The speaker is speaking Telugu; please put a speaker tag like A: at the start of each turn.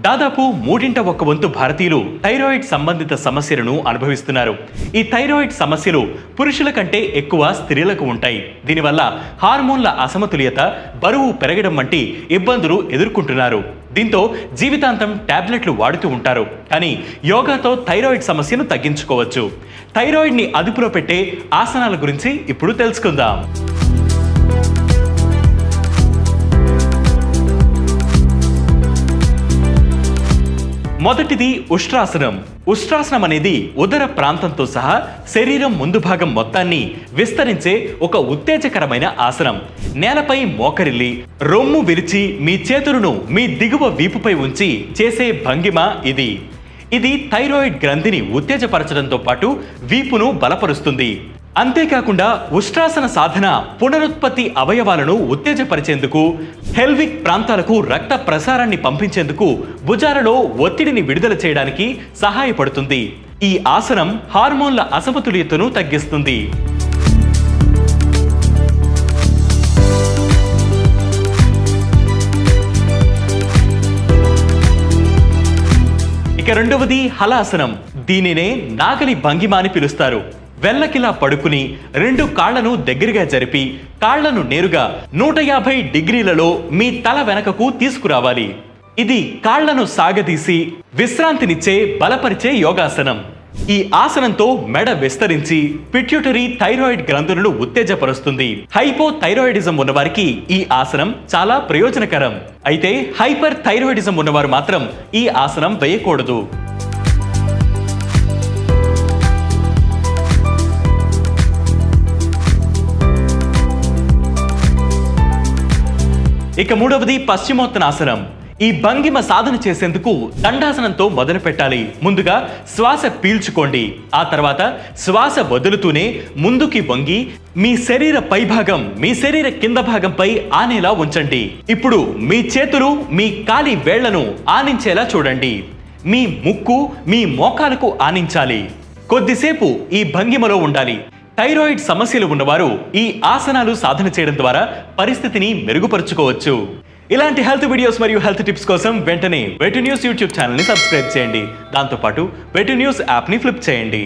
A: దాదాపు మూడింట ఒక వంతు భారతీయులు థైరాయిడ్ సంబంధిత సమస్యలను అనుభవిస్తున్నారు. ఈ థైరాయిడ్ సమస్యలు పురుషుల కంటే ఎక్కువ స్త్రీలకు ఉంటాయి. దీనివల్ల హార్మోన్ల అసమతుల్యత, బరువు పెరగడం వంటి ఇబ్బందులు ఎదుర్కొంటున్నారు. దీంతో జీవితాంతం టాబ్లెట్లు వాడుతూ ఉంటారు. కానీ యోగాతో థైరాయిడ్ సమస్యను తగ్గించుకోవచ్చు. థైరాయిడ్ని అదుపులో పెట్టే ఆసనాల గురించి ఇప్పుడు తెలుసుకుందాం. మొదటిది ఉష్ట్రాసనం. ఉష్ట్రాసనం అనేది ఉదర ప్రాంతంతో సహా శరీరం ముందు భాగం మొత్తాన్ని విస్తరించే ఒక ఉత్తేజకరమైన ఆసనం. నేలపై మోకరిల్లి రొమ్ము విరిచి మీ చేతులను మీ దిగువ వీపుపై ఉంచి చేసే భంగిమ ఇది. ఇది థైరాయిడ్ గ్రంథిని ఉత్తేజపరచడంతో పాటు వీపును బలపరుస్తుంది. అంతేకాకుండా ఉష్ట్రాసన సాధన పునరుత్పత్తి అవయవాలను ఉత్తేజపరిచేందుకు, హెల్విక్ ప్రాంతాలకు రక్త ప్రసారాన్ని పంపించేందుకు, భుజాలలో ఒత్తిడిని విడుదల చేయడానికి సహాయపడుతుంది. ఈ ఆసనం హార్మోన్ల అసమతుల్యతను తగ్గిస్తుంది. ఇక రెండవది హలాసనం. దీనినే నాగలి భంగిమ అని పిలుస్తారు. వెల్లకిలా పడుకుని రెండు కాళ్లను దగ్గరగా జరిపి కాళ్లను నేరుగా 150 డిగ్రీలలో మీ తల వెనకకు తీసుకురావాలి. ఇది కాళ్లను సాగదీసి విశ్రాంతినిచ్చే బలపరిచే యోగాసనం. ఈ ఆసనంతో మెడ విస్తరించి పిట్యూటరీ థైరాయిడ్ గ్రంథులను ఉత్తేజపరుస్తుంది. హైపోథైరాయిడిజం ఉన్నవారికి ఈ ఆసనం చాలా ప్రయోజనకరం. అయితే హైపర్ థైరాయిడిజం ఉన్నవారు మాత్రం ఈ ఆసనం వేయకూడదు. ఇక మూడవది పశ్చిమోత్తనాసనం. ఈ భంగిమ సాధన చేసేందుకు దండాసనంతో మొదలు పెట్టాలి. ముందుగా శ్వాస పీల్చుకోండి. ఆ తర్వాత శ్వాస వదులుతూనే ముందుకి వంగి మీ శరీర పైభాగం మీ శరీర కింద భాగంపై ఆనేలా ఉంచండి. ఇప్పుడు మీ చేతులు మీ కాలి వేళ్లను ఆనించేలా చూడండి. మీ ముక్కు మీ మోకాలకు ఆనించాలి. కొద్దిసేపు ఈ భంగిమలో ఉండాలి. థైరాయిడ్ సమస్యలు ఉన్నవారు ఈ ఆసనాలు సాధన చేయడం ద్వారా పరిస్థితిని మెరుగుపరుచుకోవచ్చు. ఇలాంటి హెల్త్ వీడియోస్ మరియు హెల్త్ టిప్స్ కోసం వెంటనే వెటు న్యూస్ యూట్యూబ్ ఛానల్ని సబ్స్క్రైబ్ చేయండి. దాంతోపాటు వెటు న్యూస్ యాప్ని ఫ్లిప్ చేయండి.